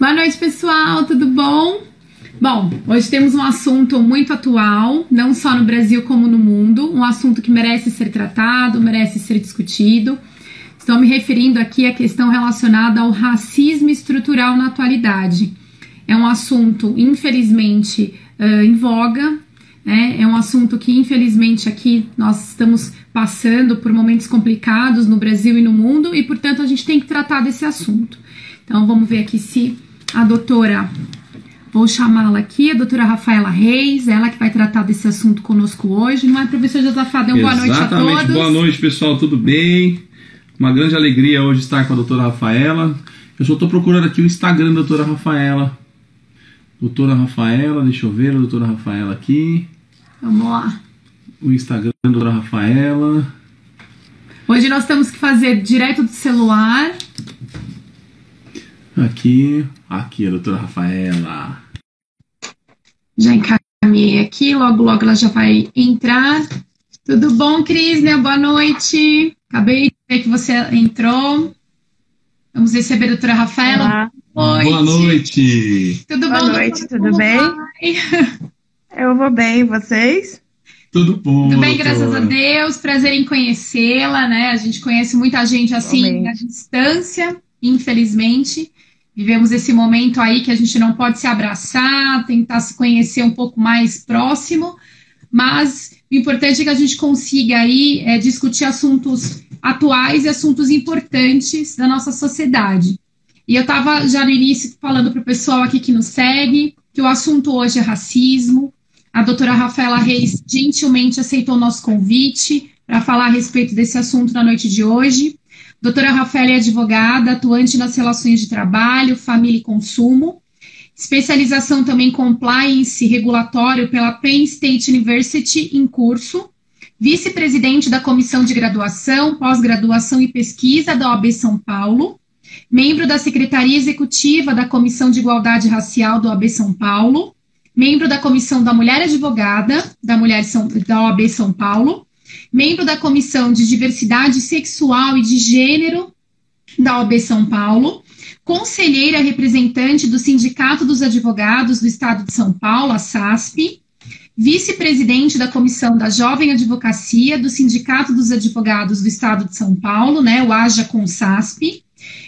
Boa noite, pessoal, tudo bom? Bom, hoje temos um assunto muito atual, não só no Brasil como no mundo, um assunto que merece ser tratado, merece ser discutido. Estou me referindo aqui à questão relacionada ao racismo estrutural na atualidade. É um assunto, infelizmente, em voga, né? É um assunto que, infelizmente, aqui nós estamos passando por momentos complicados no Brasil e no mundo e, portanto, a gente tem que tratar desse assunto. Então, vamos ver aqui se a doutora, vou chamá-la aqui, a doutora Rafaela Reis, ela que vai tratar desse assunto conosco hoje, não é, professor Josafá? Dê uma boa noite a todos. Boa noite, pessoal, tudo bem? Uma grande alegria hoje estar com a doutora Rafaela. Eu só estou procurando aqui o Instagram da doutora Rafaela. Doutora Rafaela, deixa eu ver a doutora Rafaela aqui. Vamos lá. O Instagram da doutora Rafaela. Hoje nós temos que fazer direto do celular. Aqui a doutora Rafaela. Já encaminhei aqui, logo ela já vai entrar. Tudo bom, Crisne? Boa noite. Acabei de ver que você entrou. Vamos receber a doutora Rafaela. Boa noite. Tudo bom? Boa noite, tudo bem? Eu vou bem, e vocês? Tudo bom. Tudo bem, doutora. graças a Deus. Prazer em conhecê-la, né? A gente conhece muita gente assim à distância, infelizmente. Vivemos esse momento aí que a gente não pode se abraçar, tentar se conhecer um pouco mais próximo, mas o importante é que a gente consiga aí discutir assuntos atuais e assuntos importantes da nossa sociedade. E eu estava já no início falando para o pessoal aqui que nos segue que o assunto hoje é racismo. A doutora Rafaela Reis gentilmente aceitou o nosso convite para falar a respeito desse assunto na noite de hoje. Doutora Rafaela é advogada, atuante nas relações de trabalho, família e consumo, especialização também em compliance regulatório pela Penn State University em curso, vice-presidente da Comissão de Graduação, Pós-Graduação e Pesquisa da OAB São Paulo, membro da Secretaria Executiva da Comissão de Igualdade Racial da OAB São Paulo, membro da Comissão da Mulher Advogada da OAB São Paulo, membro da Comissão de Diversidade Sexual e de Gênero da OAB São Paulo, conselheira representante do Sindicato dos Advogados do Estado de São Paulo, a SASP, vice-presidente da Comissão da Jovem Advocacia do Sindicato dos Advogados do Estado de São Paulo, né, o AJA com SASP,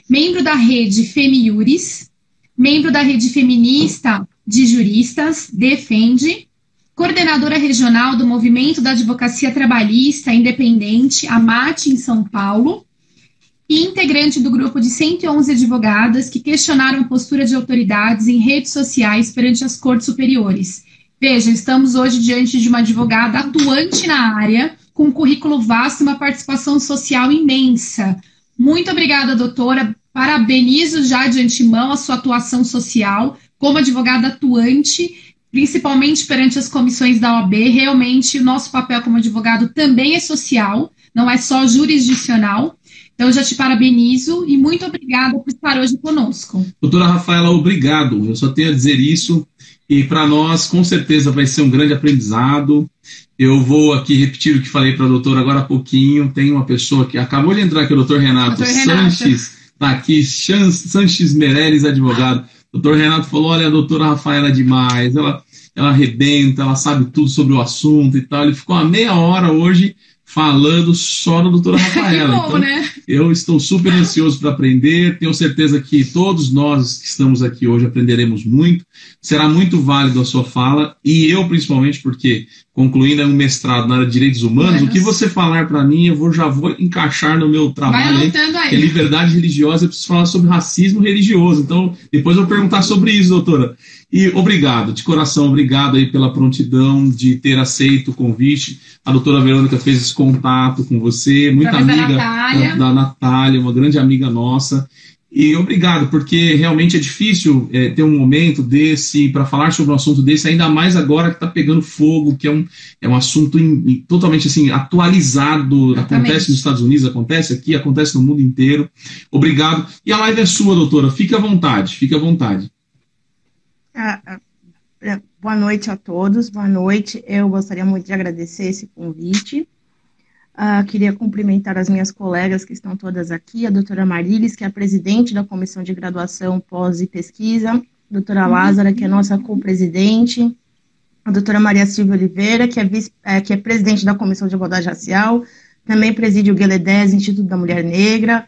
membro da Rede Femijuris, membro da Rede Feminista de Juristas, Defende, coordenadora regional do Movimento da Advocacia Trabalhista Independente, AMAT, em São Paulo, e integrante do grupo de 111 advogadas que questionaram a postura de autoridades em redes sociais perante as cortes superiores. Veja, estamos hoje diante de uma advogada atuante na área, com um currículo vasto e uma participação social imensa. Muito obrigada, doutora. Parabenizo já de antemão a sua atuação social como advogada atuante, principalmente perante as comissões da OAB. Realmente, o nosso papel como advogado também é social, não é só jurisdicional. Então, eu já te parabenizo e muito obrigada por estar hoje conosco. Doutora Rafaela, obrigado. Eu só tenho a dizer isso. E para nós, com certeza, vai ser um grande aprendizado. Eu vou aqui repetir o que falei para a doutora agora há pouquinho. Tem uma pessoa que acabou de entrar aqui, o doutor Renato Sanches, está aqui, Sanches Meirelles, advogado. O doutor Renato falou, olha, a doutora Rafaela é demais, ela arrebenta, ela sabe tudo sobre o assunto e tal. Ele ficou a meia hora hoje falando só da doutora Rafaela. Bom, então, né? Eu estou super ansioso para aprender, tenho certeza que todos nós que estamos aqui hoje aprenderemos muito, será muito válido a sua fala, e eu principalmente, porque concluindo um mestrado na área de direitos humanos, o que você falar para mim, já vou encaixar no meu trabalho. Vai anotando aí. Que é liberdade religiosa, eu preciso falar sobre racismo religioso, então depois eu vou perguntar sobre isso, doutora. E obrigado, de coração, obrigado aí pela prontidão de ter aceito o convite. A doutora Verônica fez esse contato com você, muita amiga da Natália, uma grande amiga nossa. E obrigado, porque realmente é difícil ter um momento desse para falar sobre um assunto desse, ainda mais agora que está pegando fogo, que é um assunto totalmente assim, atualizado. Exatamente. Acontece nos Estados Unidos, acontece aqui, acontece no mundo inteiro. Obrigado. E a live é sua, doutora. Fique à vontade, fique à vontade. Boa noite a todos, boa noite. Eu gostaria muito de agradecer esse convite. Queria cumprimentar as minhas colegas que estão todas aqui, a doutora Marilis, que é a presidente da Comissão de Graduação, Pós e Pesquisa, a doutora Lázara, que é nossa co-presidente, a doutora Maria Silvia Oliveira, que é presidente da Comissão de Igualdade Racial, também preside o GLE10, Instituto da Mulher Negra.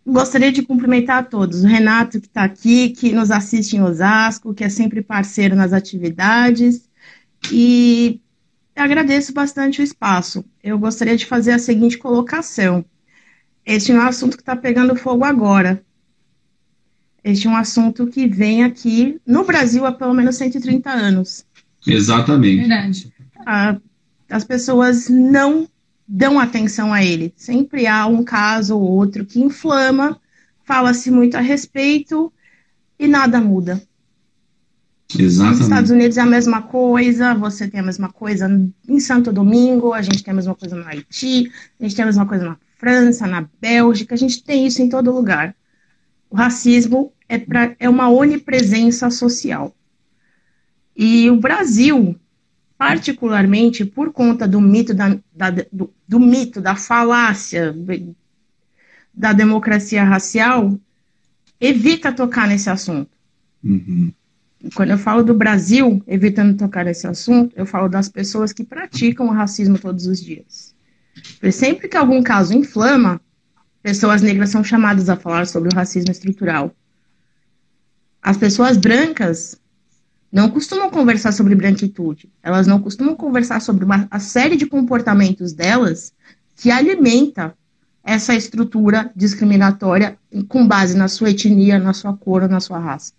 Gostaria de cumprimentar a todos, o Renato, que está aqui, que nos assiste em Osasco, que é sempre parceiro nas atividades, e agradeço bastante o espaço. Eu gostaria de fazer a seguinte colocação. Este é um assunto que está pegando fogo agora. Este é um assunto que vem aqui no Brasil há pelo menos 130 anos. Exatamente. Verdade. As pessoas não dão atenção a ele. Sempre há um caso ou outro que inflama, fala-se muito a respeito e nada muda. Exatamente. Nos Estados Unidos é a mesma coisa, você tem a mesma coisa em Santo Domingo, a gente tem a mesma coisa no Haiti, a gente tem a mesma coisa na França, na Bélgica, a gente tem isso em todo lugar. O racismo é uma onipresença social. E o Brasil, particularmente por conta do mito da falácia da democracia racial, evita tocar nesse assunto. Uhum. Quando eu falo do Brasil, evitando tocar nesse assunto, eu falo das pessoas que praticam o racismo todos os dias. Porque sempre que algum caso inflama, pessoas negras são chamadas a falar sobre o racismo estrutural. As pessoas brancas não costumam conversar sobre branquitude. Elas não costumam conversar sobre a série de comportamentos delas que alimenta essa estrutura discriminatória com base na sua etnia, na sua cor ou na sua raça.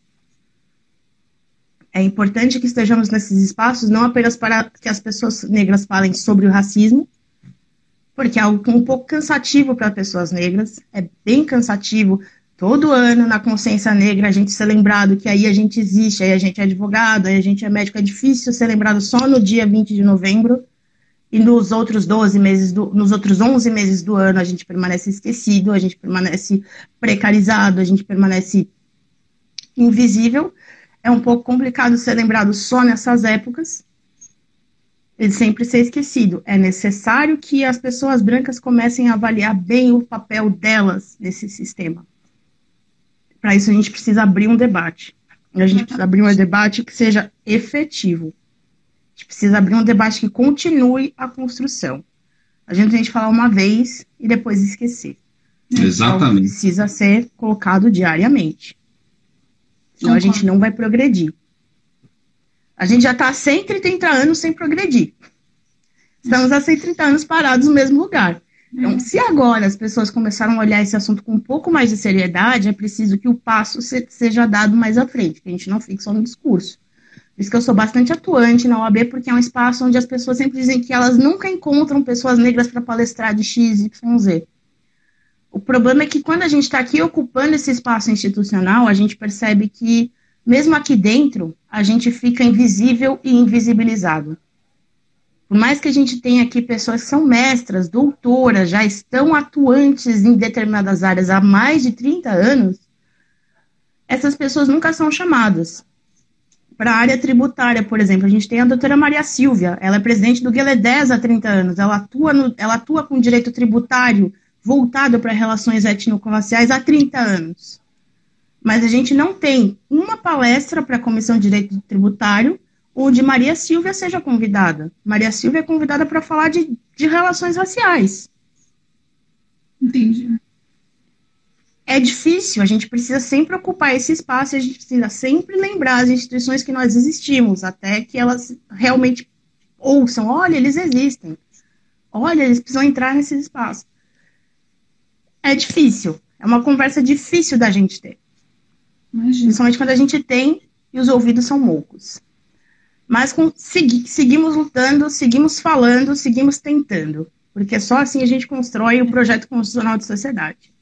É importante que estejamos nesses espaços, não apenas para que as pessoas negras falem sobre o racismo, porque é algo um pouco cansativo para pessoas negras, é bem cansativo. Todo ano, na consciência negra, a gente ser lembrado que aí a gente existe, aí a gente é advogado, aí a gente é médico. É difícil ser lembrado só no dia 20 de novembro, e nos outros 11 meses do ano a gente permanece esquecido, a gente permanece precarizado, a gente permanece invisível. É um pouco complicado ser lembrado só nessas épocas e sempre ser esquecido. É necessário que as pessoas brancas comecem a avaliar bem o papel delas nesse sistema. Para isso, a gente precisa abrir um debate. A gente precisa abrir um debate que seja efetivo. A gente precisa abrir um debate que continue a construção. A gente tem que falar uma vez e depois esquecer. Exatamente. Então, precisa ser colocado diariamente. Senão a gente não vai progredir. A gente já está há 130 anos sem progredir. Estamos há 130 anos parados no mesmo lugar. Então, se agora as pessoas começaram a olhar esse assunto com um pouco mais de seriedade, é preciso que o passo seja dado mais à frente, que a gente não fique só no discurso. Por isso que eu sou bastante atuante na OAB, porque é um espaço onde as pessoas sempre dizem que elas nunca encontram pessoas negras para palestrar de X, Y, Z. O problema é que quando a gente está aqui ocupando esse espaço institucional, a gente percebe que, mesmo aqui dentro, a gente fica invisível e invisibilizado. Por mais que a gente tenha aqui pessoas que são mestras, doutoras, já estão atuantes em determinadas áreas há mais de 30 anos, essas pessoas nunca são chamadas. Para a área tributária, por exemplo, a gente tem a doutora Maria Silvia, ela é presidente do GLE10 há 30 anos, ela atua com direito tributário voltado para relações étnico-raciais há 30 anos. Mas a gente não tem uma palestra para a Comissão de Direito Tributário onde Maria Silvia seja convidada. Maria Silvia é convidada para falar de relações raciais. Entendi. É difícil, a gente precisa sempre ocupar esse espaço, a gente precisa sempre lembrar as instituições que nós existimos, até que elas realmente ouçam, olha, eles existem. Olha, eles precisam entrar nesses espaços. É difícil, é uma conversa difícil da gente ter. Imagina. Principalmente quando a gente tem e os ouvidos são moucos. Mas seguimos lutando, seguimos falando, seguimos tentando. Porque só assim a gente constrói o projeto constitucional de sociedade.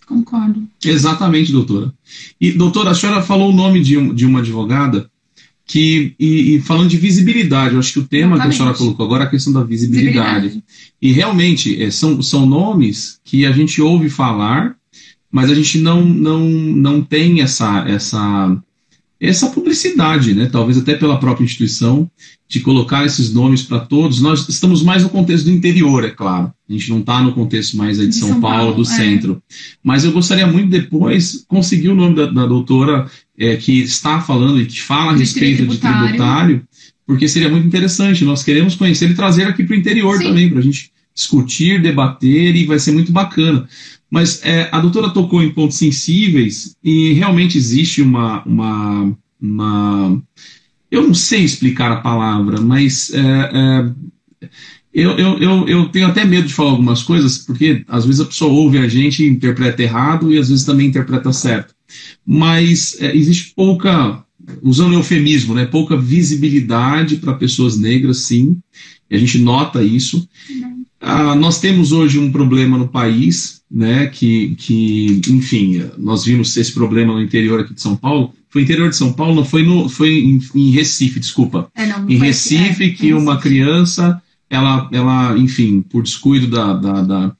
Concordo. Exatamente, doutora. E, doutora, a senhora falou o nome de uma advogada que, falando de visibilidade, eu acho que o tema Exatamente. Que a senhora colocou agora é a questão da visibilidade. E realmente são nomes que a gente ouve falar, mas a gente não tem essa publicidade, né? Talvez até pela própria instituição, de colocar esses nomes para todos. Nós estamos mais no contexto do interior, é claro. A gente não está no contexto mais aí de São Paulo, do centro. Mas eu gostaria muito depois conseguir o nome da doutora que está falando e que fala a respeito de tributário, porque seria muito interessante. Nós queremos conhecer e trazer aqui para o interior também, para a gente discutir, debater, e vai ser muito bacana. Mas a doutora tocou em pontos sensíveis e realmente existe uma eu não sei explicar a palavra, mas eu tenho até medo de falar algumas coisas, porque às vezes a pessoa ouve a gente e interpreta errado e às vezes também interpreta certo. Mas existe pouca, usando eufemismo, né, pouca visibilidade para pessoas negras, sim, e a gente nota isso. Nós temos hoje um problema no país, né, que enfim, nós vimos esse problema no interior aqui de São Paulo. Foi no interior de São Paulo, não foi, em Recife, desculpa. Em Recife, que uma criança, ela, enfim, por descuido da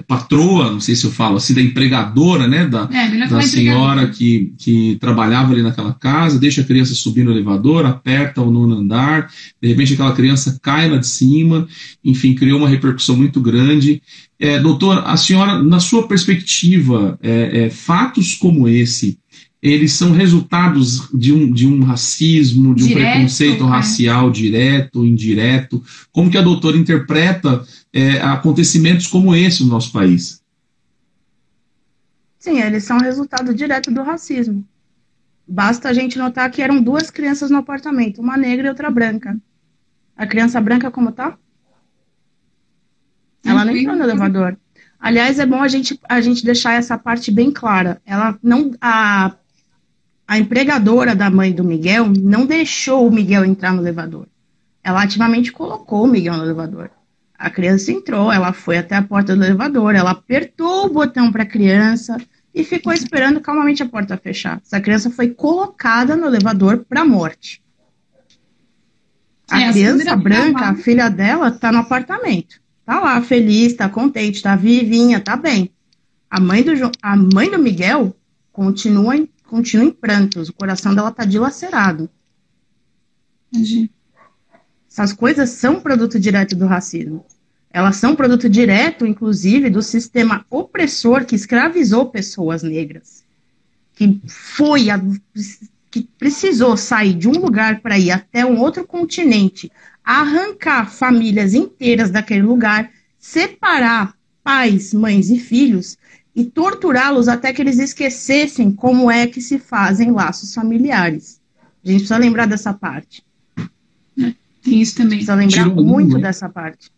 patroa, não sei se eu falo assim, da empregadora, né, da senhora que trabalhava ali naquela casa, deixa a criança subir no elevador, aperta o 9º andar, de repente aquela criança cai lá de cima, enfim, criou uma repercussão muito grande. Doutor, a senhora, na sua perspectiva, fatos como esse, eles são resultados de um racismo, de um preconceito racial direto, indireto? Como que a doutora interpreta acontecimentos como esse no nosso país? Sim, eles são resultado direto do racismo. Basta a gente notar que eram 2 crianças no apartamento, uma negra e outra branca. A criança branca como tá? Ela não entrou no elevador. Aliás, é bom a gente deixar essa parte bem clara. A empregadora da mãe do Miguel não deixou o Miguel entrar no elevador. Ela ativamente colocou o Miguel no elevador. A criança entrou, ela foi até a porta do elevador, ela apertou o botão para a criança e ficou esperando calmamente a porta fechar. Essa criança foi colocada no elevador para a morte. A criança branca, a filha dela, está no apartamento. Tá lá, feliz, tá contente, tá vivinha, tá bem. A mãe do Miguel continua em prantos, o coração dela tá dilacerado. Essas coisas são produto direto do racismo. Elas são produto direto, inclusive, do sistema opressor que escravizou pessoas negras. Que precisou sair de um lugar para ir até um outro continente, arrancar famílias inteiras daquele lugar, separar pais, mães e filhos e torturá-los até que eles esquecessem como é que se fazem laços familiares. A gente precisa lembrar dessa parte. Tem isso também. Precisa lembrar muito dessa parte.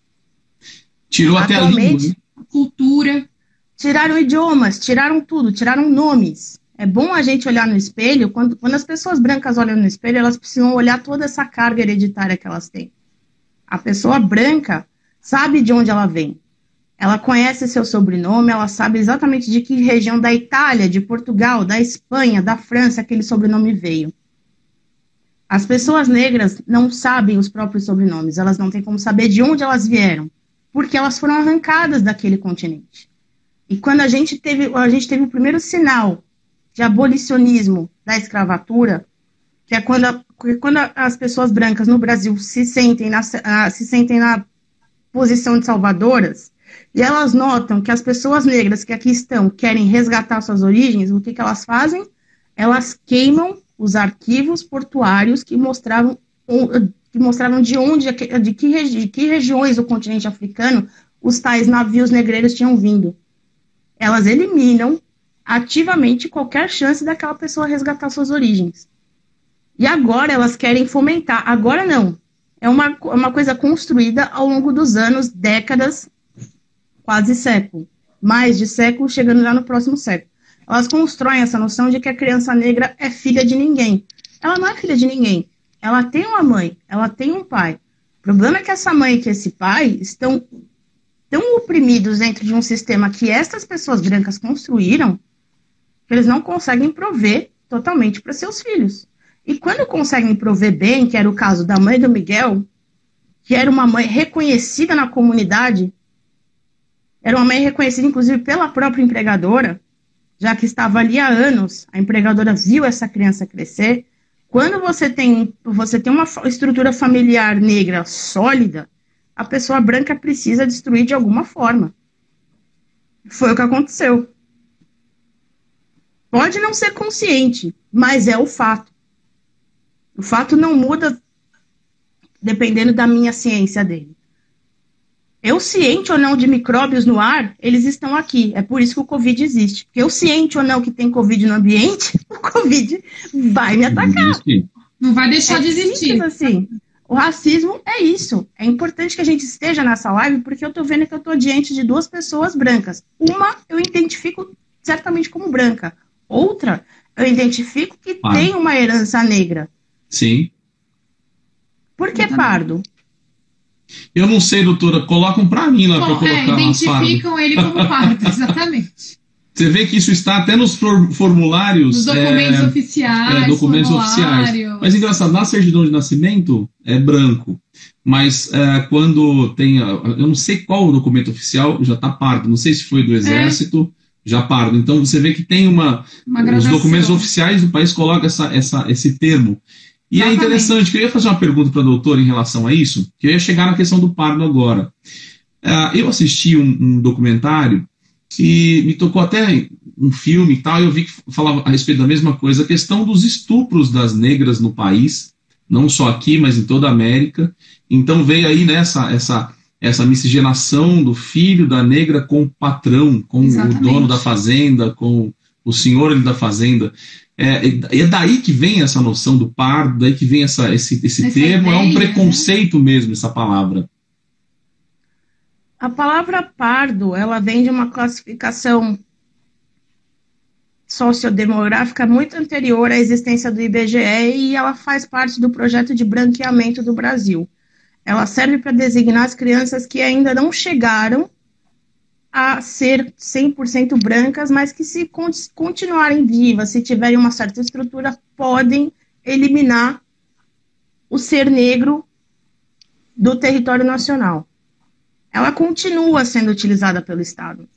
Tirou até a língua, a cultura. Tiraram idiomas, tiraram tudo, tiraram nomes. É bom a gente olhar no espelho, quando as pessoas brancas olham no espelho, elas precisam olhar toda essa carga hereditária que elas têm. A pessoa branca sabe de onde ela vem. Ela conhece seu sobrenome, ela sabe exatamente de que região da Itália, de Portugal, da Espanha, da França aquele sobrenome veio. As pessoas negras não sabem os próprios sobrenomes, elas não têm como saber de onde elas vieram, porque elas foram arrancadas daquele continente. E quando a gente teve o primeiro sinal de abolicionismo da escravatura, que é quando as pessoas brancas no Brasil se sentem na posição de salvadoras, e elas notam que as pessoas negras que aqui estão querem resgatar suas origens, o que elas fazem? Elas queimam os arquivos portuários que mostravam de que regiões do continente africano os tais navios negreiros tinham vindo. Elas eliminam ativamente qualquer chance daquela pessoa resgatar suas origens. E agora elas querem fomentar. Agora não. É uma coisa construída ao longo dos anos, décadas, quase século. Mais de século, chegando já no próximo século. Elas constroem essa noção de que a criança negra é filha de ninguém. Ela não é filha de ninguém. Ela tem uma mãe, ela tem um pai. O problema é que essa mãe e que esse pai estão tão oprimidos dentro de um sistema que essas pessoas brancas construíram, que eles não conseguem prover totalmente para seus filhos. E quando conseguem prover bem, que era o caso da mãe do Miguel, que era uma mãe reconhecida na comunidade, era uma mãe reconhecida inclusive pela própria empregadora, já que estava ali há anos, a empregadora viu essa criança crescer. Quando você tem uma estrutura familiar negra sólida, a pessoa branca precisa destruir de alguma forma. Foi o que aconteceu. Pode não ser consciente, mas é o fato. O fato não muda dependendo da minha ciência dele. Eu ciente ou não de micróbios no ar, eles estão aqui. É por isso que o Covid existe. Eu ciente ou não que tem Covid no ambiente, o Covid vai me atacar. Não vai deixar de existir. Assim. O racismo é isso. É importante que a gente esteja nessa live, porque eu tô vendo que eu tô diante de duas pessoas brancas. Uma eu identifico certamente como branca. Outra eu identifico que tem uma herança negra. Sim. Por que pardo? Eu não sei, doutora. Colocam para mim lá para colocar. Identificam ele como pardo, exatamente. Você vê que isso está até nos formulários. Nos documentos oficiais. Documentos oficiais. Mas engraçado, na certidão de nascimento é branco. Mas quando tem. Eu não sei qual o documento oficial, já está pardo. Não sei se foi do Exército, já pardo. Então você vê que tem os documentos oficiais do país colocam esse termo. E é interessante, que eu ia fazer uma pergunta para a doutora em relação a isso, que eu ia chegar na questão do pardo agora. Eu assisti um documentário que me tocou até um filme e tal, e eu vi que falava a respeito da mesma coisa, a questão dos estupros das negras no país, não só aqui, mas em toda a América. Então veio aí essa miscigenação do filho da negra com o patrão, com o dono da fazenda, com o senhor da fazenda. É daí que vem essa noção do pardo, daí que vem esse termo, ideia, é um preconceito mesmo essa palavra. A palavra pardo, ela vem de uma classificação sociodemográfica muito anterior à existência do IBGE e ela faz parte do projeto de branqueamento do Brasil. Ela serve para designar as crianças que ainda não chegaram a ser 100% brancas, mas que se continuarem vivas, se tiverem uma certa estrutura, podem eliminar o ser negro do território nacional. Ela continua sendo utilizada pelo Estado.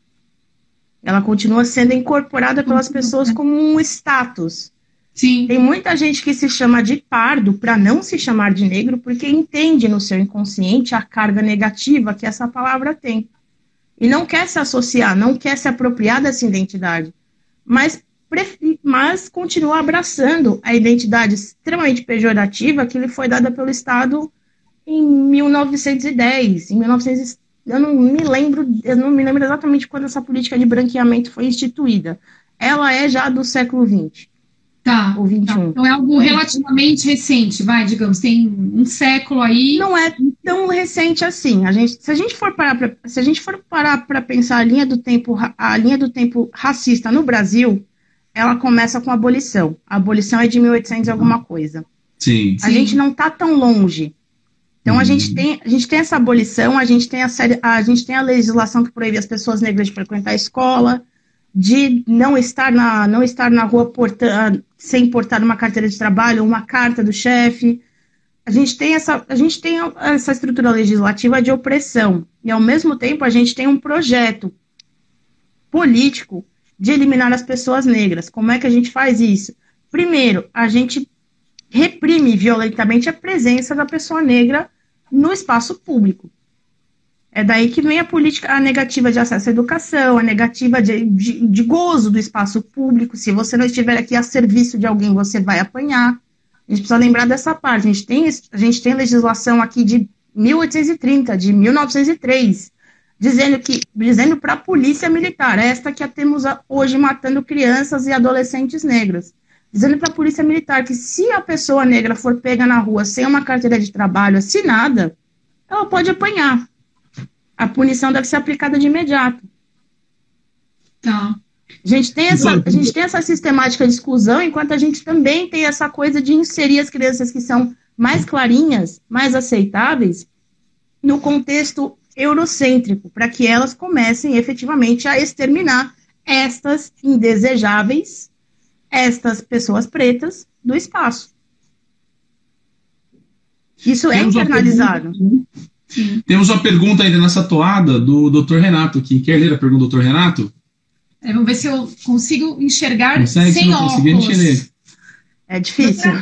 Ela continua sendo incorporada pelas pessoas como um status. Sim. Tem muita gente que se chama de pardo para não se chamar de negro, porque entende no seu inconsciente a carga negativa que essa palavra tem. E não quer se associar, não quer se apropriar dessa identidade, mas continua abraçando a identidade extremamente pejorativa que lhe foi dada pelo Estado em 1910, eu não me lembro exatamente quando essa política de branqueamento foi instituída. Ela é já do século XX. Tá. Ou XXI. Tá. Então é algo relativamente recente, digamos, tem um século aí. Não é tão recente assim. Se a gente for parar para pensar a linha do tempo racista no Brasil, ela começa com a abolição. A abolição é de 1800 alguma coisa. Sim. A gente não está tão longe. Então a gente tem essa abolição, a gente tem a legislação que proíbe as pessoas negras de frequentar a escola, de não estar na rua sem portar uma carteira de trabalho, uma carta do chefe. A gente tem essa estrutura legislativa de opressão. E, ao mesmo tempo, a gente tem um projeto político de eliminar as pessoas negras. Como é que a gente faz isso? Primeiro, a gente reprime violentamente a presença da pessoa negra no espaço público. É daí que vem a negativa de acesso à educação, a negativa de gozo do espaço público. Se você não estiver aqui a serviço de alguém, você vai apanhar. A gente precisa lembrar dessa parte. A gente tem legislação aqui de 1830, de 1903, dizendo para a polícia militar, esta que a temos hoje matando crianças e adolescentes negras, dizendo para a polícia militar que se a pessoa negra for pega na rua sem uma carteira de trabalho assinada, ela pode apanhar. A punição deve ser aplicada de imediato. Tá. A gente tem essa sistemática de exclusão, enquanto a gente também tem essa coisa de inserir as crianças que são mais clarinhas, mais aceitáveis, no contexto eurocêntrico, para que elas comecem efetivamente a exterminar estas indesejáveis, estas pessoas pretas do espaço. Isso é internalizado. Temos uma pergunta ainda nessa toada do Dr. Renato aqui. Quer ler a pergunta do Dr. Renato? Vamos ver se eu consigo enxergar Consegue, sem óculos. É difícil.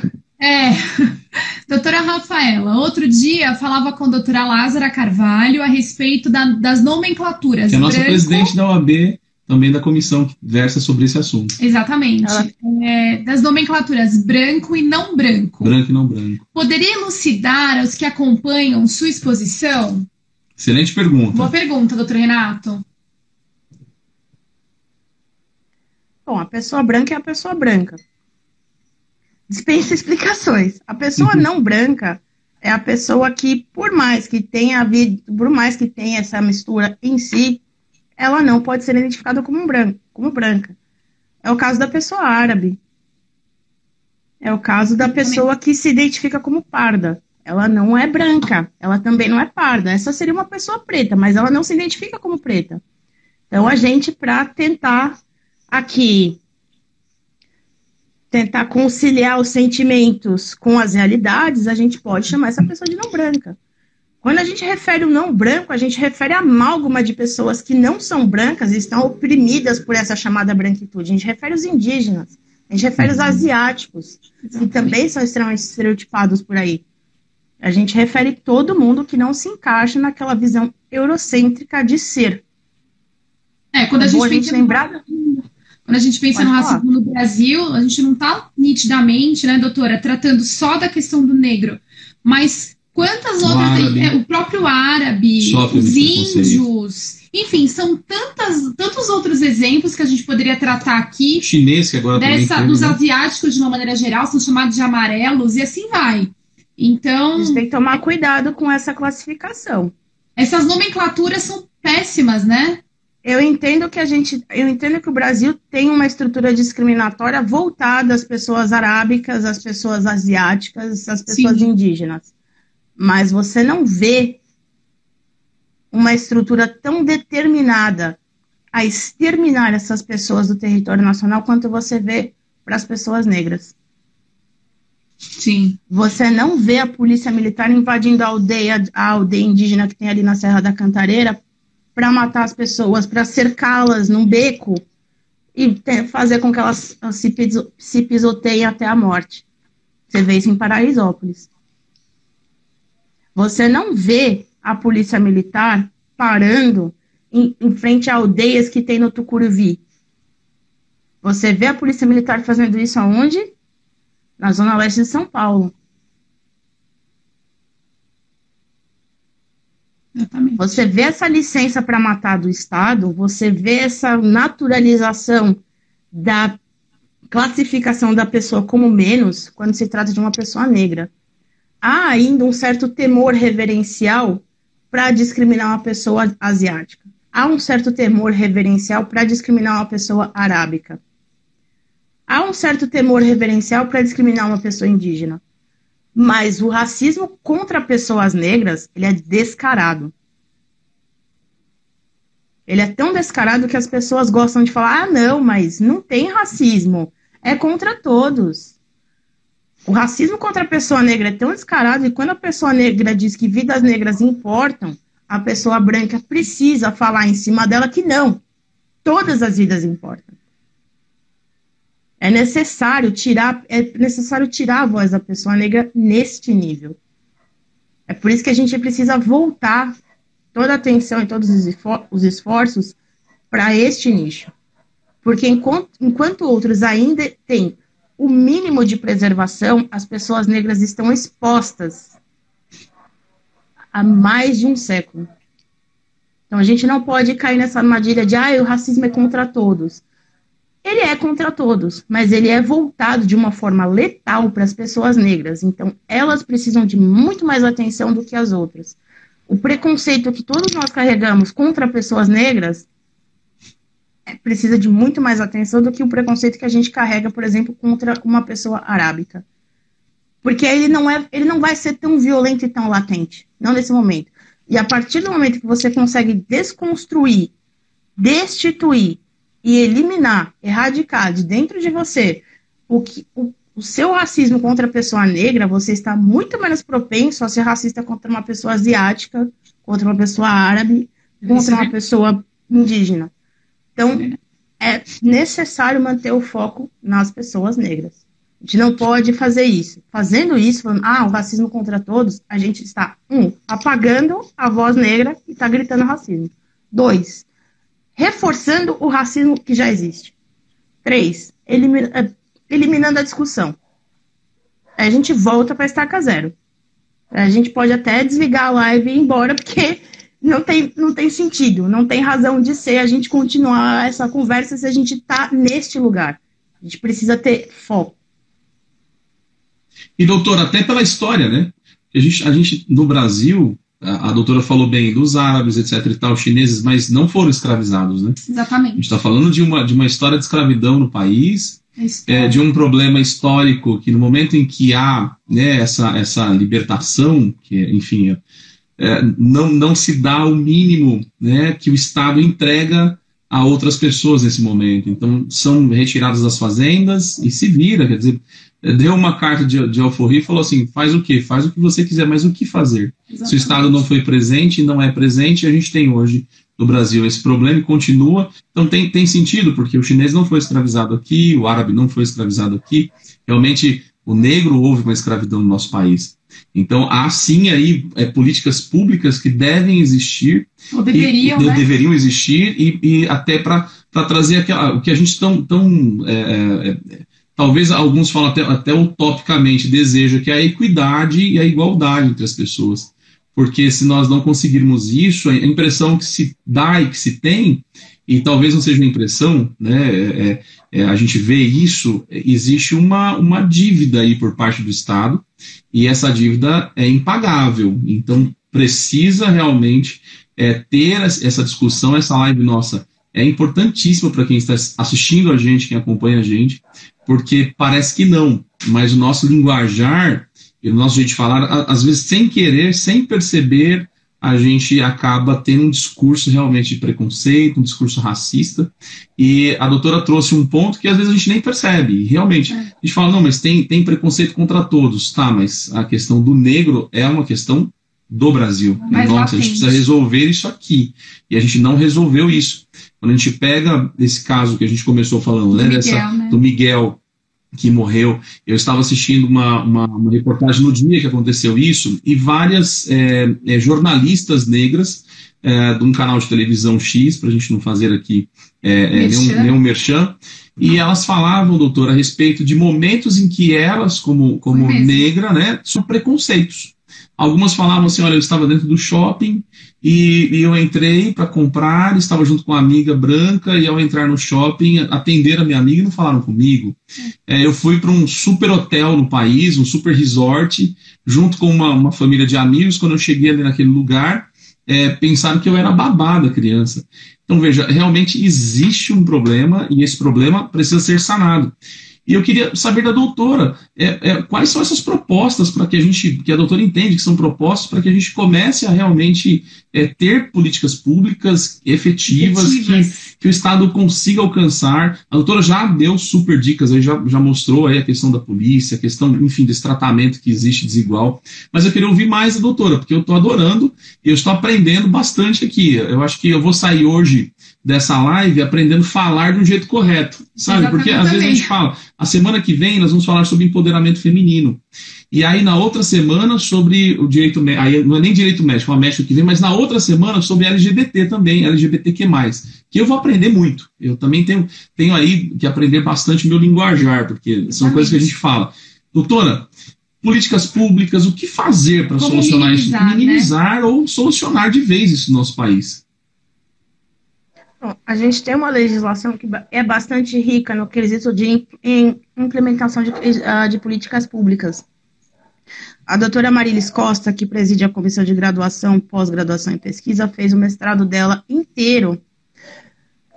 Doutora Rafaela, outro dia falava com a doutora Lázara Carvalho a respeito das nomenclaturas. Que é a nossa presidente da OAB, também da comissão que versa sobre esse assunto. Exatamente. Das nomenclaturas branco e não branco. Branco e não branco. Poderia elucidar aos que acompanham sua exposição? Excelente pergunta. Boa pergunta, doutor Renato. Bom, a pessoa branca é a pessoa branca. Dispensa explicações. A pessoa não branca é a pessoa que, por mais que tenha essa mistura em si, ela não pode ser identificada como branca. É o caso da pessoa árabe. É o caso da pessoa que se identifica como parda. Ela não é branca, ela também não é parda. Essa seria uma pessoa preta, mas ela não se identifica como preta. Então, a gente, para tentar conciliar os sentimentos com as realidades, a gente pode chamar essa pessoa de não branca. Quando a gente refere o não branco, a gente refere a amálgama de pessoas que não são brancas e estão oprimidas por essa chamada branquitude. A gente refere os indígenas, a gente refere os asiáticos, que também são extremamente estereotipados por aí. A gente refere todo mundo que não se encaixa naquela visão eurocêntrica de ser. Quando a gente pensa no racismo no Brasil, a gente não está nitidamente, né, doutora, tratando só da questão do negro, mas quantas outras, o próprio árabe, os índios, enfim, são tantos outros exemplos que a gente poderia tratar aqui. Chinês, que agora dos asiáticos, de uma maneira geral, são chamados de amarelos, e assim vai. Então, a gente tem que tomar cuidado com essa classificação. Essas nomenclaturas são péssimas, né? Eu entendo que o Brasil tem uma estrutura discriminatória voltada às pessoas arábicas, às pessoas asiáticas, às pessoas indígenas. Mas você não vê uma estrutura tão determinada a exterminar essas pessoas do território nacional quanto você vê para as pessoas negras. Sim. Você não vê a polícia militar invadindo a aldeia indígena que tem ali na Serra da Cantareira para matar as pessoas, para cercá-las num beco e fazer com que elas se pisoteiem até a morte. Você vê isso em Paraisópolis. Você não vê a polícia militar parando em frente a aldeias que tem no Tucuruvi. Você vê a polícia militar fazendo isso aonde? Na zona leste de São Paulo. Exatamente. Você vê essa licença para matar do Estado, você vê essa naturalização da classificação da pessoa como menos quando se trata de uma pessoa negra. Há ainda um certo temor reverencial para discriminar uma pessoa asiática. Há um certo temor reverencial para discriminar uma pessoa arábica. Há um certo temor reverencial para discriminar uma pessoa indígena. Mas o racismo contra pessoas negras, ele é descarado. Ele é tão descarado que as pessoas gostam de falar, não, mas não tem racismo, é contra todos. O racismo contra a pessoa negra é tão descarado que quando a pessoa negra diz que vidas negras importam, a pessoa branca precisa falar em cima dela que não, todas as vidas importam. É necessário tirar a voz da pessoa negra neste nível. É por isso que a gente precisa voltar toda a atenção e todos os esforços para este nicho. Porque enquanto outros ainda têm o mínimo de preservação, as pessoas negras estão expostas há mais de um século. Então a gente não pode cair nessa armadilha de o racismo é contra todos. Ele é contra todos, mas ele é voltado de uma forma letal para as pessoas negras. Então, elas precisam de muito mais atenção do que as outras. O preconceito que todos nós carregamos contra pessoas negras precisa de muito mais atenção do que o preconceito que a gente carrega, por exemplo, contra uma pessoa arábica. Porque ele não vai ser tão violento e tão latente, não nesse momento. E a partir do momento que você consegue desconstruir, destituir, e eliminar, erradicar de dentro de você o seu racismo contra a pessoa negra, você está muito menos propenso a ser racista contra uma pessoa asiática, contra uma pessoa árabe, contra uma pessoa indígena. Então, é necessário manter o foco nas pessoas negras. A gente não pode fazer isso. Fazendo isso, falando, o racismo contra todos, a gente está, apagando a voz negra e está gritando racismo. 2, reforçando o racismo que já existe. 3, eliminando a discussão. Aí a gente volta para estaca zero. A gente pode até desligar a live e ir embora, porque não tem sentido, não tem razão de ser a gente continuar essa conversa se a gente está neste lugar. A gente precisa ter foco. E, doutora, até pela história, né? A gente no Brasil, a doutora falou bem dos árabes, etc. e tal, chineses, mas não foram escravizados, né? Exatamente. A gente está falando de uma história de escravidão no país, de um problema histórico que no momento em que há, né, essa libertação, que, enfim, não se dá o mínimo, né, que o Estado entrega a outras pessoas nesse momento. Então, são retiradas das fazendas e se vira, quer dizer, deu uma carta de alforria e falou assim, faz o quê? Faz o que você quiser, mas o que fazer? Exatamente. Se o Estado não foi presente, não é presente, a gente tem hoje no Brasil esse problema e continua. Então tem sentido, porque o chinês não foi escravizado aqui, o árabe não foi escravizado aqui, realmente o negro houve uma escravidão no nosso país. Então há sim aí políticas públicas que devem existir, ou deveriam, né? Deveriam existir e até para trazer o que a gente talvez alguns falam até utopicamente deseja, que é a equidade e a igualdade entre as pessoas. Porque se nós não conseguirmos isso, a impressão que se dá e que se tem, e talvez não seja uma impressão, né, a gente vê isso, existe uma dívida aí por parte do Estado, e essa dívida é impagável. Então precisa realmente ter essa discussão, essa live nossa é importantíssima para quem está assistindo a gente, quem acompanha a gente, porque parece que não, mas o nosso linguajar e o nosso jeito de falar, às vezes sem querer, sem perceber, a gente acaba tendo um discurso realmente de preconceito, um discurso racista, e a doutora trouxe um ponto que às vezes a gente nem percebe, e realmente, a gente fala, não, mas tem preconceito contra todos, tá, mas a questão do negro é uma questão do Brasil, nossa, a gente precisa resolver isso aqui, e a gente não resolveu isso. Quando a gente pega esse caso que a gente começou falando, do Miguel, que morreu, eu estava assistindo uma reportagem no dia que aconteceu isso, e várias jornalistas negras de um canal de televisão X, para a gente não fazer aqui nenhum merchan, e elas falavam, doutor, a respeito de momentos em que elas, como negra, né, são preconceitos. Algumas falavam assim, olha, eu estava dentro do shopping e eu entrei para comprar, estava junto com uma amiga branca e ao entrar no shopping, atenderam a minha amiga e não falaram comigo. Eu fui para um super hotel no país, um super resort, junto com uma família de amigos. Quando eu cheguei ali naquele lugar, pensaram que eu era babá da criança. Então, veja, realmente existe um problema e esse problema precisa ser sanado. E eu queria saber da doutora quais são essas propostas para que a doutora entende que são propostas para que a gente comece a realmente ter políticas públicas efetivas. Que o Estado consiga alcançar. A doutora já deu super dicas, aí já mostrou aí a questão da polícia, a questão, enfim, desse tratamento que existe desigual. Mas eu queria ouvir mais da doutora, porque eu estou adorando e eu estou aprendendo bastante aqui. Eu acho que eu vou sair hoje dessa live aprendendo a falar de um jeito correto, sabe? Exatamente. Porque às vezes a gente fala, a semana que vem nós vamos falar sobre empoderamento feminino. E aí na outra semana sobre o direito médico, aí não é nem direito médico, é uma médica que vem, mas na outra semana sobre LGBT também, LGBTQ+, que eu vou aprender muito. Eu também tenho aí que aprender bastante meu linguajar, porque são coisas que a gente fala. Doutora, políticas públicas, o que fazer para solucionar isso? Minimizar, né? Ou solucionar de vez isso no nosso país? Bom, a gente tem uma legislação que é bastante rica no quesito de implementação de políticas públicas. A doutora Marilis Costa, que preside a Comissão de Graduação, Pós-Graduação e Pesquisa, fez o mestrado dela inteiro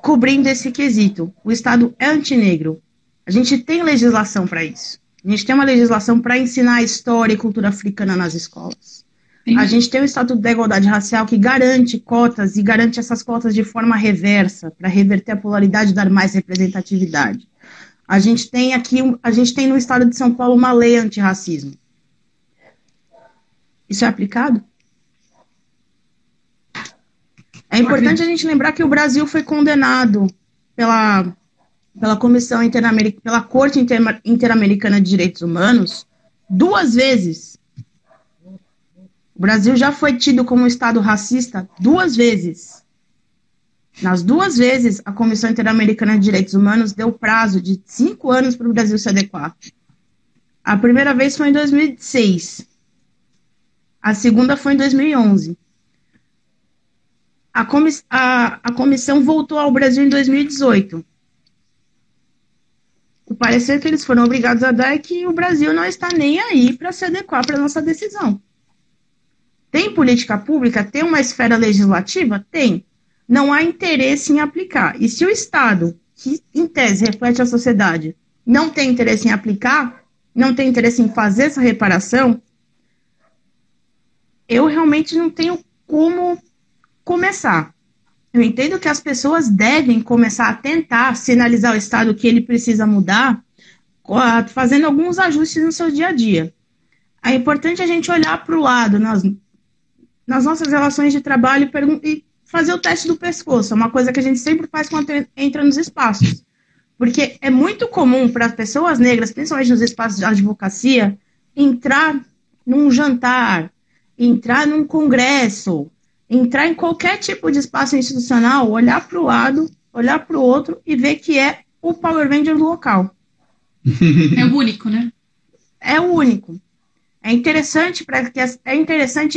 cobrindo esse quesito. O Estado é antinegro. A gente tem legislação para isso. A gente tem uma legislação para ensinar a história e cultura africana nas escolas. Sim. A gente tem o Estatuto da Igualdade Racial que garante cotas e garante essas cotas de forma reversa, para reverter a polaridade e dar mais representatividade. A gente tem no Estado de São Paulo uma lei antirracismo. Isso é aplicado? É importante a gente lembrar que o Brasil foi condenado pela pela Corte Interamericana de Direitos Humanos 2 vezes. O Brasil já foi tido como um Estado racista 2 vezes. Nas 2 vezes, a Comissão Interamericana de Direitos Humanos deu prazo de 5 anos para o Brasil se adequar. A primeira vez foi em 2006. A segunda foi em 2011. A comissão voltou ao Brasil em 2018. O parecer que eles foram obrigados a dar é que o Brasil não está nem aí para se adequar para a nossa decisão. Tem política pública? Tem uma esfera legislativa? Tem. Não há interesse em aplicar. E se o Estado, que em tese reflete a sociedade, não tem interesse em aplicar, não tem interesse em fazer essa reparação, eu realmente não tenho como começar. Eu entendo que as pessoas devem começar a tentar sinalizar ao Estado que ele precisa mudar, fazendo alguns ajustes no seu dia a dia. É importante a gente olhar para o lado, nas nossas relações de trabalho e fazer o teste do pescoço. É uma coisa que a gente sempre faz quando entra nos espaços. Porque é muito comum para as pessoas negras, principalmente nos espaços de advocacia, entrar num jantar, entrar num congresso, entrar em qualquer tipo de espaço institucional, olhar para o lado, olhar para o outro e ver que é o Power Ranger do local. É o único, né? É o único. É interessante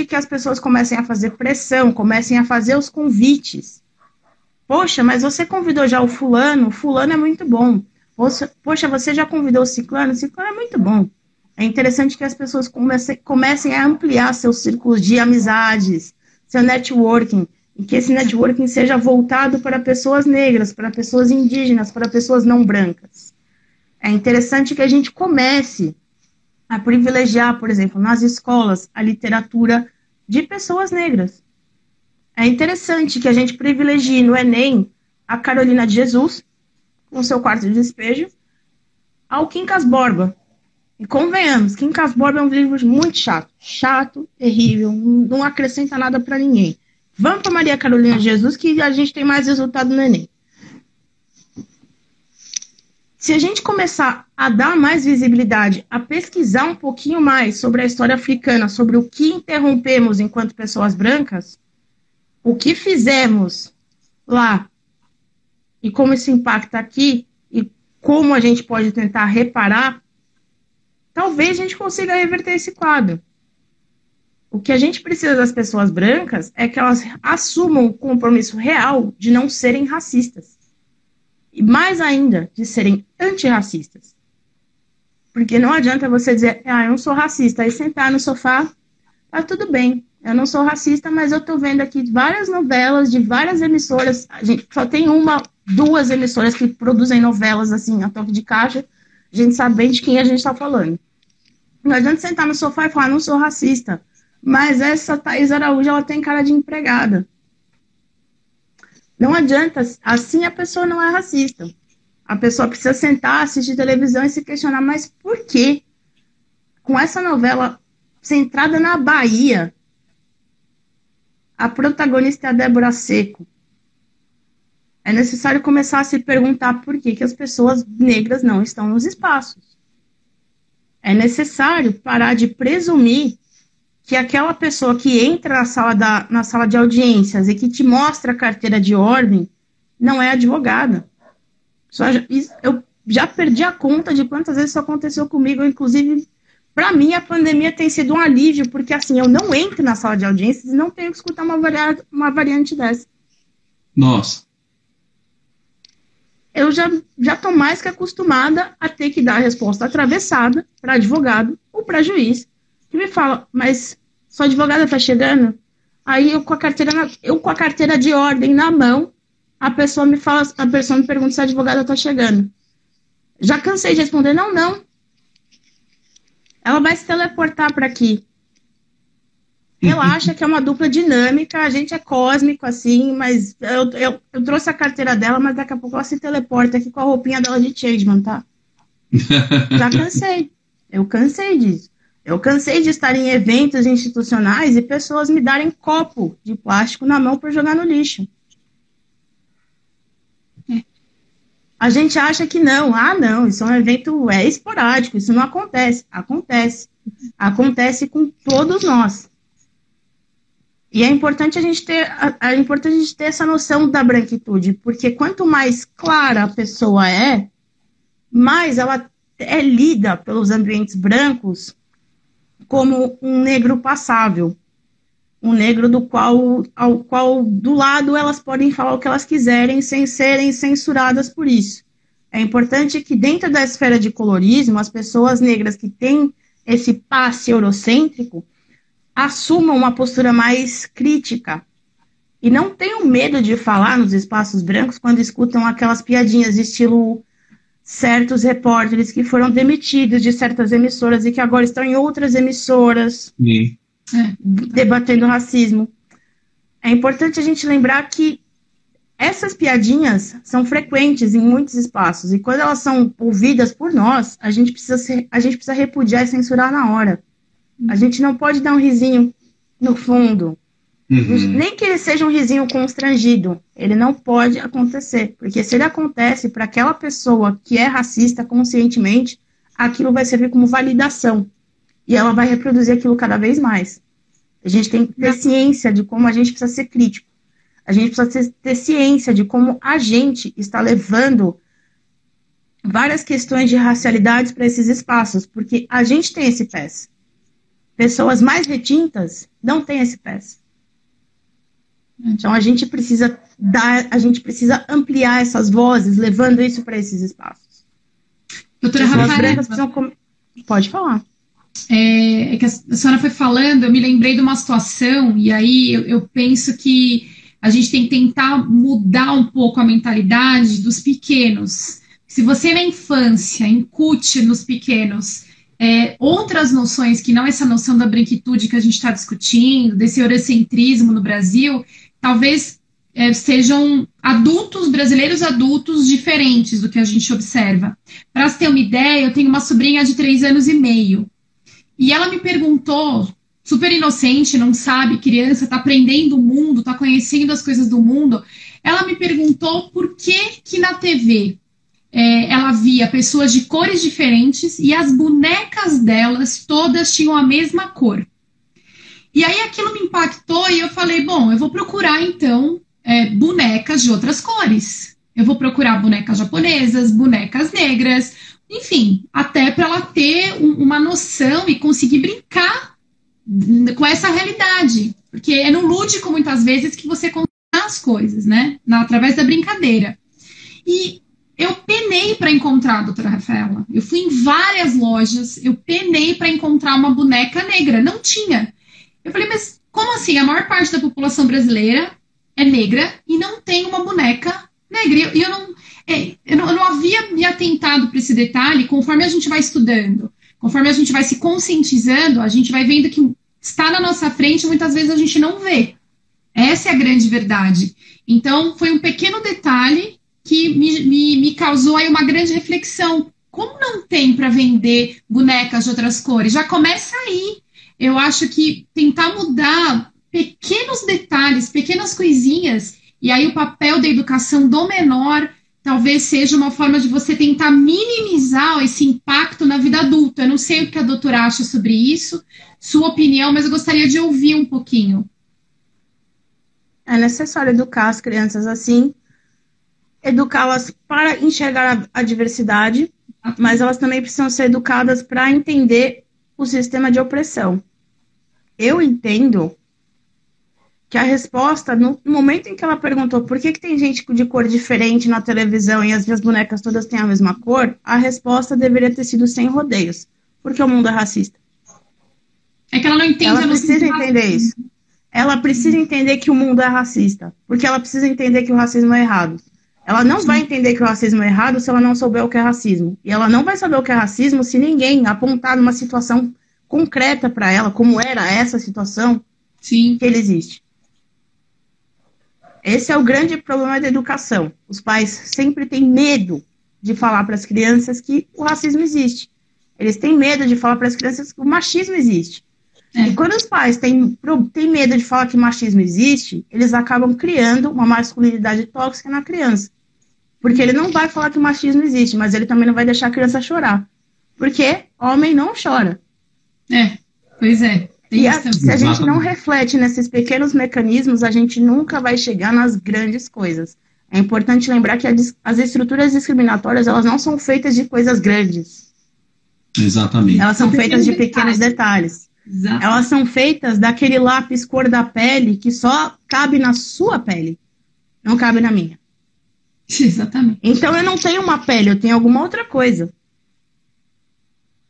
que as pessoas comecem a fazer pressão, comecem a fazer os convites. Poxa, mas você convidou já o fulano é muito bom. Poxa, você já convidou o ciclano é muito bom. É interessante que as pessoas comecem a ampliar seus círculos de amizades, seu networking, e que esse networking seja voltado para pessoas negras, para pessoas indígenas, para pessoas não brancas. É interessante que a gente comece a privilegiar, por exemplo, nas escolas, a literatura de pessoas negras. É interessante que a gente privilegie no Enem a Carolina de Jesus, com seu Quarto de Despejo, ao Quincas Borba. E convenhamos, Quincas Borba é um livro muito chato, terrível, não acrescenta nada para ninguém. Vamos para Maria Carolina de Jesus, que a gente tem mais resultado no Enem. Se a gente começar a dar mais visibilidade, a pesquisar um pouquinho mais sobre a história africana, sobre o que interrompemos enquanto pessoas brancas, o que fizemos lá e como isso impacta aqui e como a gente pode tentar reparar, talvez a gente consiga reverter esse quadro. O que a gente precisa das pessoas brancas é que elas assumam o compromisso real de não serem racistas. E mais ainda, de serem antirracistas. Porque não adianta você dizer, eu não sou racista, aí sentar no sofá, tá tudo bem. Eu não sou racista, mas eu tô vendo aqui várias novelas de várias emissoras. A gente só tem 2 emissoras que produzem novelas assim, a toque de caixa. A gente sabe bem de quem a gente tá falando. Não adianta sentar no sofá e falar, não sou racista. Mas essa Thaís Araújo, ela tem cara de empregada. Não adianta, assim a pessoa não é racista. A pessoa precisa sentar, assistir televisão e se questionar, mas por quê? Com essa novela centrada na Bahia, a protagonista é a Débora Seco. É necessário começar a se perguntar por que as pessoas negras não estão nos espaços. É necessário parar de presumir que aquela pessoa que entra na sala de audiências e que te mostra a carteira de ordem não é advogada. Eu já perdi a conta de quantas vezes isso aconteceu comigo. Inclusive, para mim, a pandemia tem sido um alívio, porque assim, eu não entro na sala de audiências e não tenho que escutar uma variante dessa. Nossa. Eu já estou mais que acostumada a ter que dar a resposta atravessada para advogado ou para juiz, que me fala, mas sua advogada está chegando? Aí eu com a carteira de ordem na mão, a pessoa me pergunta se a advogada está chegando. Já cansei de responder, não. Ela vai se teleportar para aqui. Relaxa que é uma dupla dinâmica, a gente é cósmico assim, mas eu trouxe a carteira dela, mas daqui a pouco ela se teleporta aqui com a roupinha dela de Changeman, tá? Já cansei. Eu cansei disso. Eu cansei de estar em eventos institucionais e pessoas me darem copo de plástico na mão para jogar no lixo. A gente acha que não, não, isso é um evento esporádico, isso não acontece. Acontece. Acontece com todos nós. E é importante a gente ter essa noção da branquitude, porque quanto mais clara a pessoa é, mais ela é lida pelos ambientes brancos como um negro passável. Um negro ao qual do lado elas podem falar o que elas quiserem sem serem censuradas por isso. É importante que dentro da esfera de colorismo, as pessoas negras que têm esse passe eurocêntrico assumam uma postura mais crítica e não tenham medo de falar nos espaços brancos quando escutam aquelas piadinhas de estilo certos repórteres que foram demitidos de certas emissoras e que agora estão em outras emissoras. Sim. Debatendo racismo. É importante a gente lembrar que essas piadinhas são frequentes em muitos espaços e quando elas são ouvidas por nós, a gente precisa repudiar e censurar na hora. A gente não pode dar um risinho no fundo. Nem que ele seja um risinho constrangido. Ele não pode acontecer, porque se ele acontece para aquela pessoa que é racista conscientemente, aquilo vai servir como validação. E ela vai reproduzir aquilo cada vez mais. A gente tem que ter ciência de como a gente precisa ser crítico. A gente precisa ter ciência de como a gente está levando várias questões de racialidades para esses espaços, porque a gente tem esse pés. Pessoas mais retintas não têm esse pés. Então a gente precisa ampliar essas vozes, levando isso para esses espaços. Doutora Rafaela, pode falar. É que a senhora foi falando, eu me lembrei de uma situação, e aí eu penso que a gente tem que tentar mudar um pouco a mentalidade dos pequenos. Se você na infância incute nos pequenos outras noções que não essa noção da branquitude que a gente está discutindo, desse eurocentrismo no Brasil, talvez sejam brasileiros adultos diferentes do que a gente observa. Para você ter uma ideia, eu tenho uma sobrinha de 3 anos e meio. E ela me perguntou, super inocente, não sabe, criança, está aprendendo o mundo, está conhecendo as coisas do mundo. Ela me perguntou por que na TV ela via pessoas de cores diferentes e as bonecas delas todas tinham a mesma cor. E aí aquilo me impactou e eu falei, bom, eu vou procurar então bonecas de outras cores. Eu vou procurar bonecas japonesas, bonecas negras, enfim, até para ela ter uma noção e conseguir brincar com essa realidade. Porque é no lúdico, muitas vezes, que você conta as coisas, né? Através da brincadeira. E eu penei para encontrar a doutora Rafaela. Eu fui em várias lojas, eu penei para encontrar uma boneca negra. Não tinha. Eu falei, mas como assim? A maior parte da população brasileira é negra e não tem uma boneca negra. E eu não havia me atentado para esse detalhe. Conforme a gente vai estudando, conforme a gente vai se conscientizando, a gente vai vendo que está na nossa frente e muitas vezes a gente não vê. Essa é a grande verdade. Então, foi um pequeno detalhe que me causou aí uma grande reflexão. Como não tem para vender bonecas de outras cores? Já começa aí. Eu acho que tentar mudar pequenos detalhes, pequenas coisinhas, e aí o papel da educação do menor talvez seja uma forma de você tentar minimizar esse impacto na vida adulta. Eu não sei o que a doutora acha sobre isso, sua opinião, mas eu gostaria de ouvir um pouquinho. É necessário educar as crianças assim, educá-las para enxergar a diversidade, mas elas também precisam ser educadas para entender o sistema de opressão. Eu entendo que a resposta, no momento em que ela perguntou por que tem gente de cor diferente na televisão e as minhas bonecas todas têm a mesma cor, a resposta deveria ter sido sem rodeios, porque o mundo é racista. É que ela não entende. Ela precisa entender isso. Ela precisa entender que o mundo é racista, porque ela precisa entender que o racismo é errado. Ela não vai entender que o racismo é errado se ela não souber o que é racismo. E ela não vai saber o que é racismo se ninguém apontar numa situação concreta para ela, como era essa situação, sim, que ele existe. Esse é o grande problema da educação. Os pais sempre têm medo de falar para as crianças que o racismo existe. Eles têm medo de falar para as crianças que o machismo existe. E quando os pais têm medo de falar que o machismo existe, eles acabam criando uma masculinidade tóxica na criança. Porque ele não vai falar que o machismo existe, mas ele também não vai deixar a criança chorar. Porque homem não chora. Pois é. Se a gente não reflete nesses pequenos mecanismos, a gente nunca vai chegar nas grandes coisas. É importante lembrar que as estruturas discriminatórias, elas não são feitas de coisas grandes. Exatamente. Elas são feitas de pequenos detalhes. Exato. Elas são feitas daquele lápis cor da pele que só cabe na sua pele, não cabe na minha. Exatamente. Então eu não tenho uma pele, eu tenho alguma outra coisa.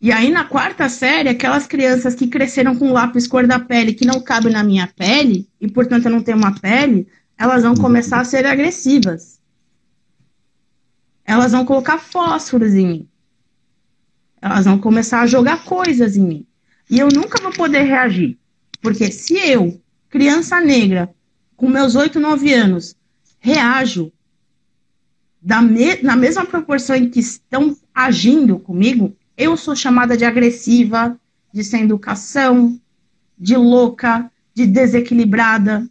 E aí na 4ª série, aquelas crianças que cresceram com lápis cor da pele que não cabe na minha pele, e portanto eu não tenho uma pele, elas vão começar a ser agressivas. Elas vão colocar fósforos em mim. Elas vão começar a jogar coisas em mim. E eu nunca vou poder reagir. Porque se eu, criança negra, com meus 8, 9 anos, reajo na mesma proporção em que estão agindo comigo, eu sou chamada de agressiva, de sem educação, de louca, de desequilibrada.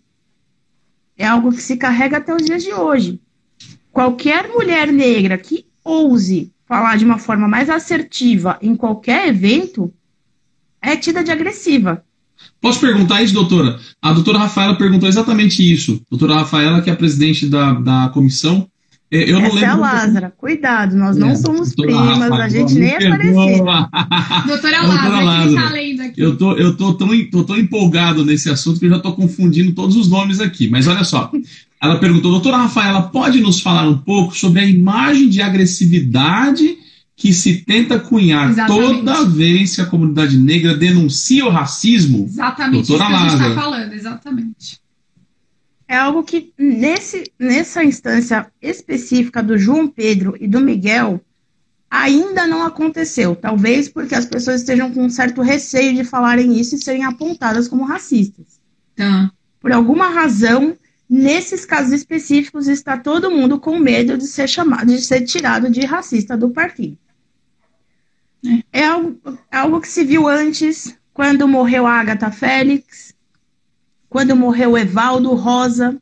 É algo que se carrega até os dias de hoje. Qualquer mulher negra que ouse falar de uma forma mais assertiva em qualquer evento é tida de agressiva. Posso perguntar isso, doutora? A doutora Rafaela perguntou exatamente isso. Doutora Rafaela, que é a presidente da comissão. Eu não lembro. É a Lázara. Cuidado, nós não somos primas, Rafaela, a gente nem é parecida. Doutora Lázara, quem tá lendo aqui? Eu tô tão empolgado nesse assunto que eu já tô confundindo todos os nomes aqui. Mas olha só, ela perguntou, doutora Rafaela, pode nos falar um pouco sobre a imagem de agressividade que se tenta cunhar toda vez que a comunidade negra denuncia o racismo? Exatamente, doutora isso que a gente Lázara está falando, exatamente. É algo que, nessa instância específica do João Pedro e do Miguel, ainda não aconteceu. Talvez porque as pessoas estejam com um certo receio de falarem isso e serem apontadas como racistas. Tá. Por alguma razão, nesses casos específicos, está todo mundo com medo de ser chamado, de ser tirado de racista do partido. É algo que se viu antes, quando morreu a Agatha Félix, quando morreu o Evaldo Rosa,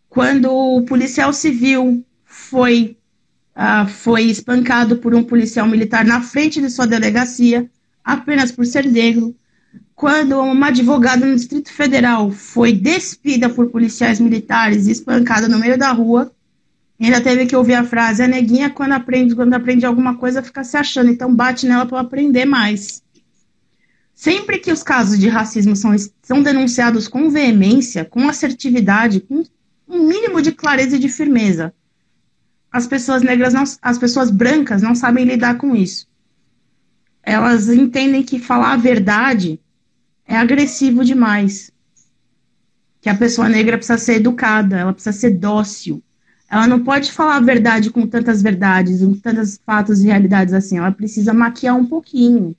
quando o policial civil foi espancado por um policial militar na frente de sua delegacia, apenas por ser negro, quando uma advogada no Distrito Federal foi despida por policiais militares e espancada no meio da rua, ainda teve que ouvir a frase, a neguinha quando aprende alguma coisa fica se achando, então bate nela para aprender mais. Sempre que os casos de racismo são denunciados com veemência, com assertividade, com um mínimo de clareza e de firmeza, as pessoas negras, as pessoas brancas não sabem lidar com isso. Elas entendem que falar a verdade é agressivo demais. Que a pessoa negra precisa ser educada, ela precisa ser dócil. Ela não pode falar a verdade com tantas verdades, com tantos fatos e realidades assim. Ela precisa maquiar um pouquinho.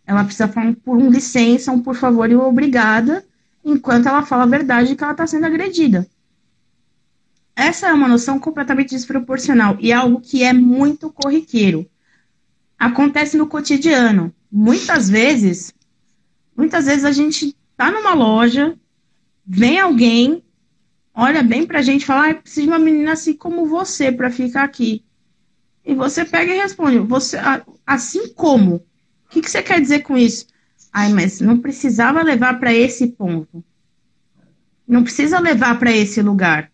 Ela precisa falar um licença, um por favor e um obrigada, enquanto ela fala a verdade que ela está sendo agredida. Essa é uma noção completamente desproporcional e é algo que é muito corriqueiro. Acontece no cotidiano. Muitas vezes a gente está numa loja, vem alguém, olha bem pra gente e fala, preciso de uma menina assim como você para ficar aqui. E você pega e responde, você, assim como? O que você quer dizer com isso? Mas não precisava levar para esse ponto. Não precisa levar para esse lugar.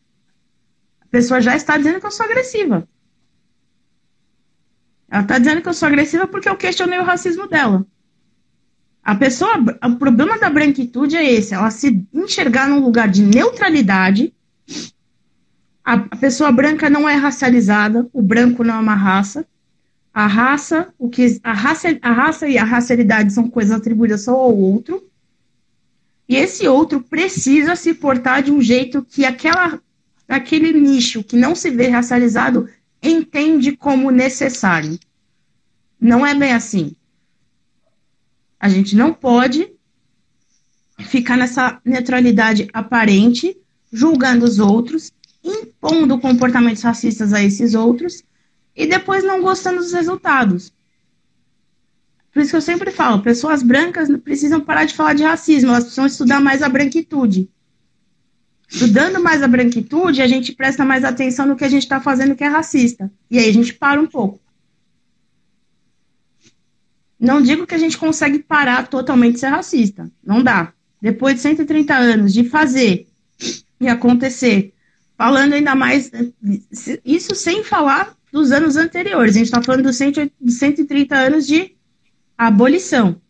A pessoa já está dizendo que eu sou agressiva. Ela está dizendo que eu sou agressiva porque eu questionei o racismo dela. O problema da branquitude é esse, ela se enxergar num lugar de neutralidade. A pessoa branca não é racializada, o branco não é uma raça. A raça e a racialidade são coisas atribuídas só ao outro. E esse outro precisa se portar de um jeito que aquele nicho que não se vê racializado entende como necessário. Não é bem assim. A gente não pode ficar nessa neutralidade aparente, julgando os outros, impondo comportamentos racistas a esses outros e depois não gostando dos resultados. Por isso que eu sempre falo, pessoas brancas precisam parar de falar de racismo, elas precisam estudar mais a branquitude. Estudando mais a branquitude, a gente presta mais atenção no que a gente está fazendo que é racista. E aí a gente para um pouco. Não digo que a gente consegue parar totalmente de ser racista. Não dá. Depois de 130 anos de fazer e acontecer, falando ainda mais, isso sem falar dos anos anteriores. A gente está falando dos 130 anos de abolição.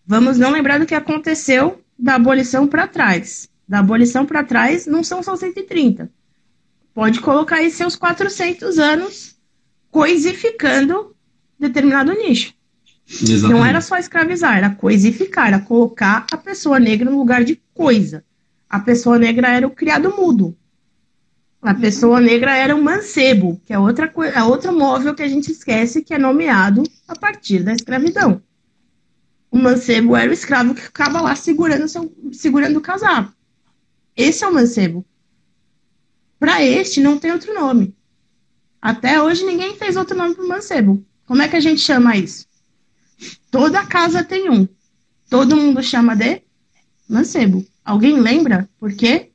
Vamos não lembrar do que aconteceu da abolição para trás. Da abolição para trás não são só 130. Pode colocar aí seus 400 anos coisificando determinado nicho. Exatamente. Não era só escravizar, era coisificar, era colocar a pessoa negra no lugar de coisa. A pessoa negra era o criado mudo. A pessoa negra era o mancebo, que é outro móvel que a gente esquece, que é nomeado a partir da escravidão. O mancebo era o escravo que ficava lá segurando o casaco. Esse é o mancebo. Para este não tem outro nome. Até hoje ninguém fez outro nome para o mancebo. Como é que a gente chama isso? Toda casa tem um. Todo mundo chama de mancebo. Alguém lembra por quê?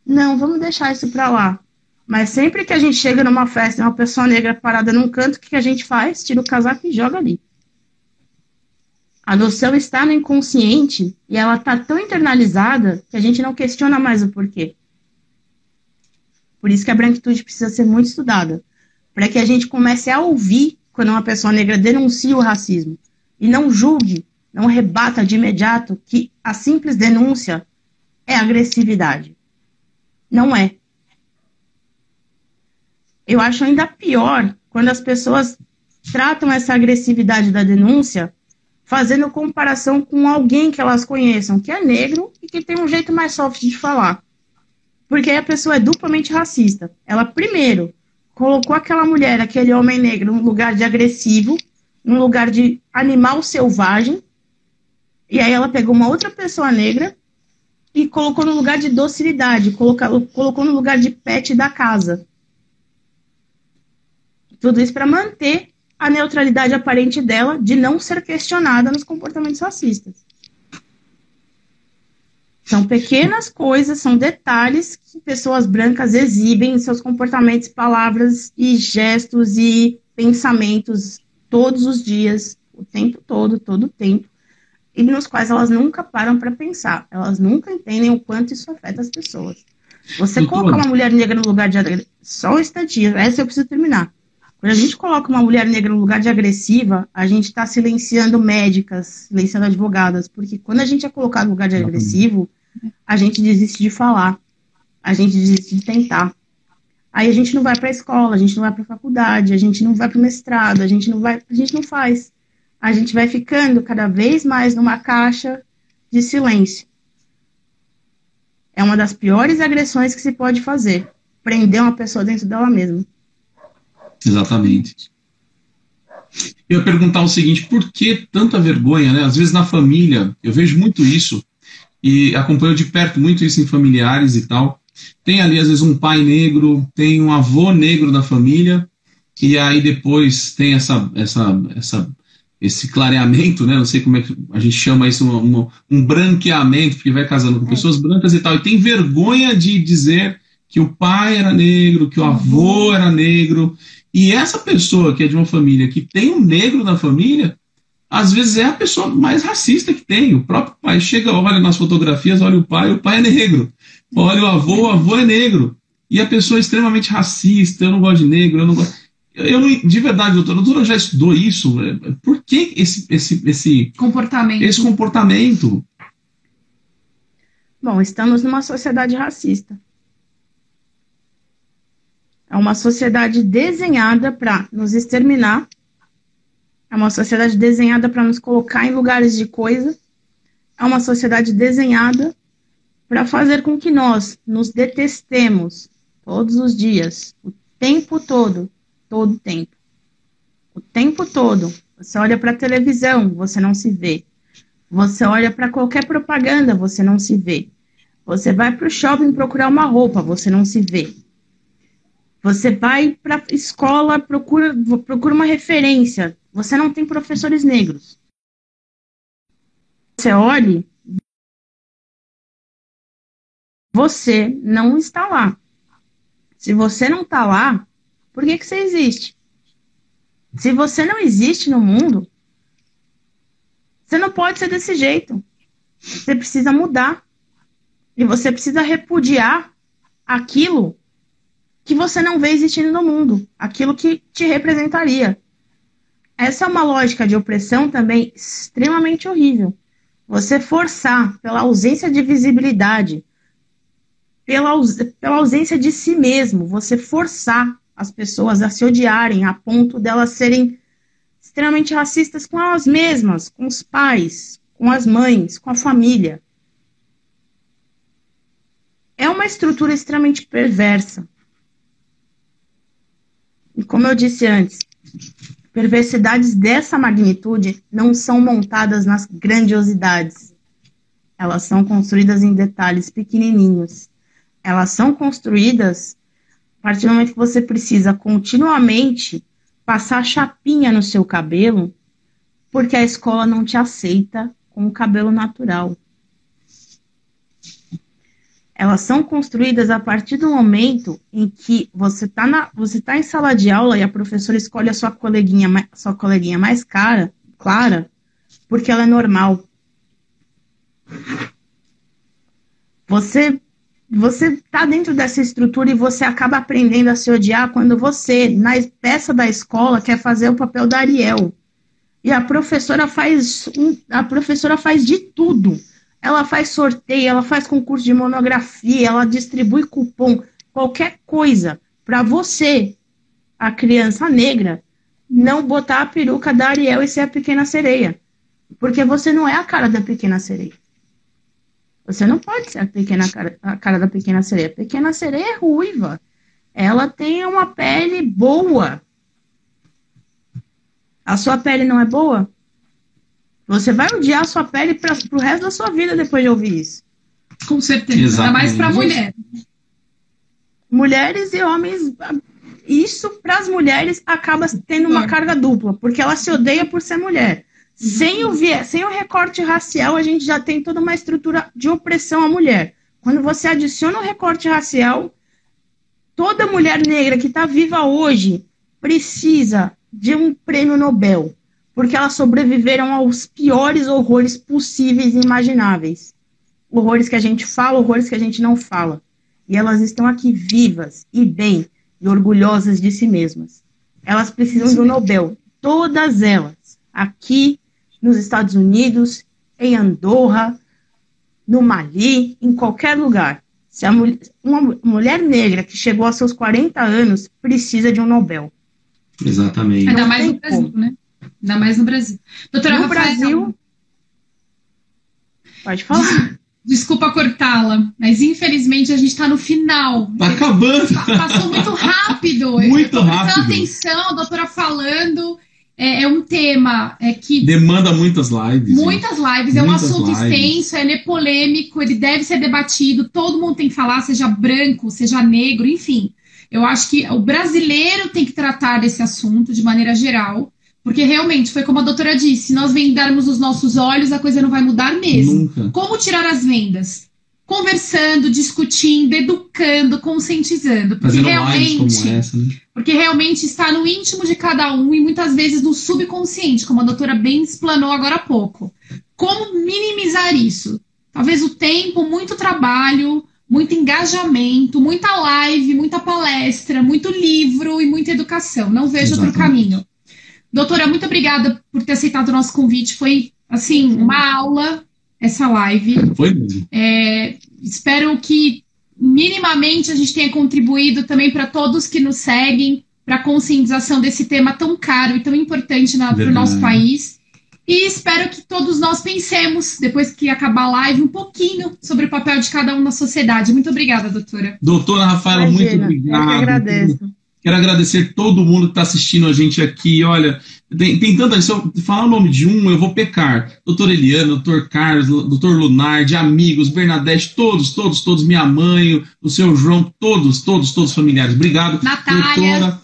Não, vamos deixar isso para lá. Mas sempre que a gente chega numa festa, uma pessoa negra parada num canto, o que a gente faz? Tira o casaco e joga ali. A noção está no inconsciente e ela está tão internalizada que a gente não questiona mais o porquê. Por isso que a branquitude precisa ser muito estudada. Para que a gente comece a ouvir quando uma pessoa negra denuncia o racismo. E não julgue, não rebata de imediato que a simples denúncia é agressividade. Não é. Eu acho ainda pior quando as pessoas tratam essa agressividade da denúncia fazendo comparação com alguém que elas conheçam, que é negro e que tem um jeito mais soft de falar. Porque aí a pessoa é duplamente racista. Ela, primeiro, colocou aquela mulher, aquele homem negro, num lugar de agressivo, num lugar de animal selvagem, e aí ela pegou uma outra pessoa negra e colocou no lugar de docilidade, colocou no lugar de pet da casa. Tudo isso para manter a neutralidade aparente dela de não ser questionada nos comportamentos racistas. São pequenas coisas, são detalhes que pessoas brancas exibem em seus comportamentos, palavras e gestos e pensamentos todos os dias, o tempo todo o tempo, e nos quais elas nunca param para pensar. Elas nunca entendem o quanto isso afeta as pessoas. Você colocar uma mulher negra no lugar de... Só um instantinho, essa eu preciso terminar. Quando a gente coloca uma mulher negra no lugar de agressiva, a gente está silenciando médicas, silenciando advogadas, porque quando a gente é colocado no lugar de agressivo, a gente desiste de falar, a gente desiste de tentar. Aí a gente não vai para a escola, a gente não vai para a faculdade, a gente não vai para o mestrado, a gente não faz. A gente vai ficando cada vez mais numa caixa de silêncio. É uma das piores agressões que se pode fazer, prender uma pessoa dentro dela mesma. Exatamente. Eu ia perguntar o seguinte, por que tanta vergonha, né? Às vezes na família, eu vejo muito isso, e acompanho de perto muito isso em familiares e tal. Tem ali, às vezes, um pai negro, tem um avô negro da família, e aí depois tem esse clareamento, né? Não sei como é que a gente chama isso, um branqueamento, porque vai casando com pessoas brancas e tal, e tem vergonha de dizer que o pai era negro, que o avô era negro. E essa pessoa que é de uma família que tem um negro na família, às vezes é a pessoa mais racista que tem. O próprio pai chega, olha nas fotografias, olha o pai é negro. Olha o avô é negro. E a pessoa é extremamente racista, eu não gosto de negro, eu não gosto... de verdade, doutora já estudou isso? Por que esse comportamento? Bom, estamos numa sociedade racista. É uma sociedade desenhada para nos exterminar. É uma sociedade desenhada para nos colocar em lugares de coisa. É uma sociedade desenhada para fazer com que nós nos detestemos todos os dias, o tempo todo, todo o tempo. O tempo todo. Você olha para a televisão, você não se vê. Você olha para qualquer propaganda, você não se vê. Você vai para o shopping procurar uma roupa, você não se vê. Você vai para a escola, procura uma referência. Você não tem professores negros. Você olhe você não está lá. Se você não está lá, por que você existe? Se você não existe no mundo, você não pode ser desse jeito. Você precisa mudar. E você precisa repudiar aquilo que você não vê existindo no mundo. Aquilo que te representaria. Essa é uma lógica de opressão também extremamente horrível. Você forçar pela ausência de visibilidade, pela ausência de si mesmo, você forçar as pessoas a se odiarem a ponto delas serem extremamente racistas com elas mesmas, com os pais, com as mães, com a família. É uma estrutura extremamente perversa. E como eu disse antes, perversidades dessa magnitude não são montadas nas grandiosidades. Elas são construídas em detalhes pequenininhos. Elas são construídas a partir do momento que você precisa continuamente passar chapinha no seu cabelo, porque a escola não te aceita com o cabelo natural. Elas são construídas a partir do momento em que você tá em sala de aula e a professora escolhe a sua coleguinha mais clara, porque ela é normal. Você tá dentro dessa estrutura e você acaba aprendendo a se odiar quando você, na peça da escola, quer fazer o papel da Ariel. E a professora faz de tudo. Ela faz sorteio, ela faz concurso de monografia, ela distribui cupom, qualquer coisa para você, a criança negra, não botar a peruca da Ariel e ser a Pequena Sereia. Porque você não é a cara da Pequena Sereia. Você não pode ser a cara da Pequena Sereia. A Pequena Sereia é ruiva. Ela tem uma pele boa. A sua pele não é boa? Você vai odiar a sua pele pro resto da sua vida depois de ouvir isso. Com certeza. Ainda mais para mulher. Mulheres e homens. Isso, para as mulheres, acaba tendo uma carga dupla. Porque ela se odeia por ser mulher. Sem o recorte racial, a gente já tem toda uma estrutura de opressão à mulher. Quando você adiciona o recorte racial, toda mulher negra que está viva hoje precisa de um prêmio Nobel, porque elas sobreviveram aos piores horrores possíveis e imagináveis. Horrores que a gente fala, horrores que a gente não fala. E elas estão aqui vivas e bem, e orgulhosas de si mesmas. Elas precisam do Nobel. Todas elas. Aqui, nos Estados Unidos, em Andorra, no Mali, em qualquer lugar. Se uma mulher negra que chegou aos seus 40 anos precisa de um Nobel. Exatamente. Ainda mais no Brasil, né? Ainda mais no Brasil. Doutora no Rafaela, Brasil... Pode falar. Desculpa cortá-la, mas infelizmente a gente está no final. Tá acabando. Passou muito rápido. Muito rápido. Prestando atenção, a doutora falando... É um tema que... demanda muitas lives. Muitas lives. É um assunto extenso, ele é polêmico, ele deve ser debatido, todo mundo tem que falar, seja branco, seja negro, enfim. Eu acho que o brasileiro tem que tratar desse assunto de maneira geral, porque realmente, foi como a doutora disse, se nós vendarmos os nossos olhos, a coisa não vai mudar mesmo. Nunca. Como tirar as vendas? Conversando, discutindo, educando, conscientizando. Porque realmente, como essa, né? Porque realmente está no íntimo de cada um e muitas vezes no subconsciente, como a doutora bem explanou agora há pouco. Como minimizar isso? Talvez o tempo, muito trabalho, muito engajamento, muita live, muita palestra, muito livro e muita educação. Não vejo outro caminho. Doutora, muito obrigada por ter aceitado o nosso convite. Foi, assim, uma aula essa live. Foi mesmo. Espero que minimamente a gente tenha contribuído também para todos que nos seguem, para a conscientização desse tema tão caro e tão importante para o nosso país. E espero que todos nós pensemos, depois que acabar a live, um pouquinho sobre o papel de cada um na sociedade. Muito obrigada, doutora. Doutora Rafaela, muito obrigado. Eu que agradeço. Quero agradecer todo mundo que está assistindo a gente aqui. Olha, tem tanta... Se eu falar o nome de um, eu vou pecar. Doutor Eliana, doutor Carlos, doutor Lunar, de amigos, Bernadette, todos, minha mãe, o seu João, todos familiares. Obrigado. Natália. Doutora,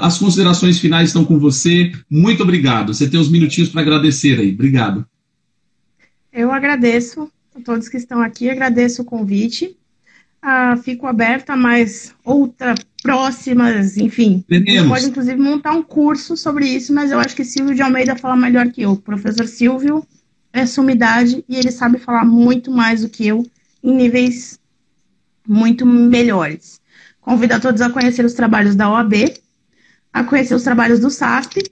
as considerações finais estão com você. Muito obrigado. Você tem uns minutinhos para agradecer aí. Obrigado. Eu agradeço a todos que estão aqui, agradeço o convite. Fico aberta, mas próximas, enfim. A gente pode, inclusive, montar um curso sobre isso, mas eu acho que Silvio de Almeida fala melhor que eu. O professor Silvio é sumidade e ele sabe falar muito mais do que eu, em níveis muito melhores. Convido a todos a conhecer os trabalhos da OAB, a conhecer os trabalhos do SASP.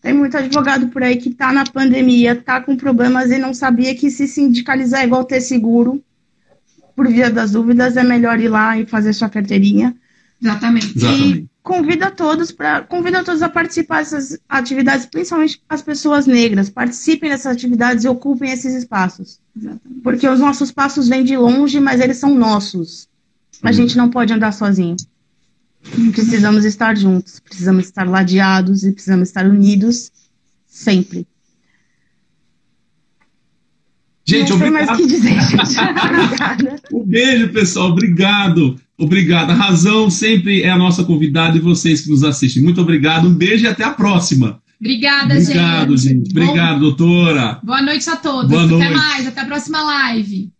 Tem muito advogado por aí que está na pandemia, está com problemas e não sabia que se sindicalizar é igual ter seguro. Por via das dúvidas, é melhor ir lá e fazer sua carteirinha. Exatamente. E convido a todos a participar dessas atividades, principalmente as pessoas negras. Participem dessas atividades e ocupem esses espaços. Exatamente. Porque os nossos passos vêm de longe, mas eles são nossos. A gente não pode andar sozinho. Precisamos estar juntos, precisamos estar ladeados e precisamos estar unidos sempre. Gente, não sei mais o que dizer, gente. Obrigada. Um beijo, pessoal. Obrigado. Obrigado. A Razão sempre é a nossa convidada e vocês que nos assistem. Muito obrigado. Um beijo e até a próxima. Obrigada, gente. Obrigado, doutora. Boa noite a todos. Boa noite. Até mais. Até a próxima live.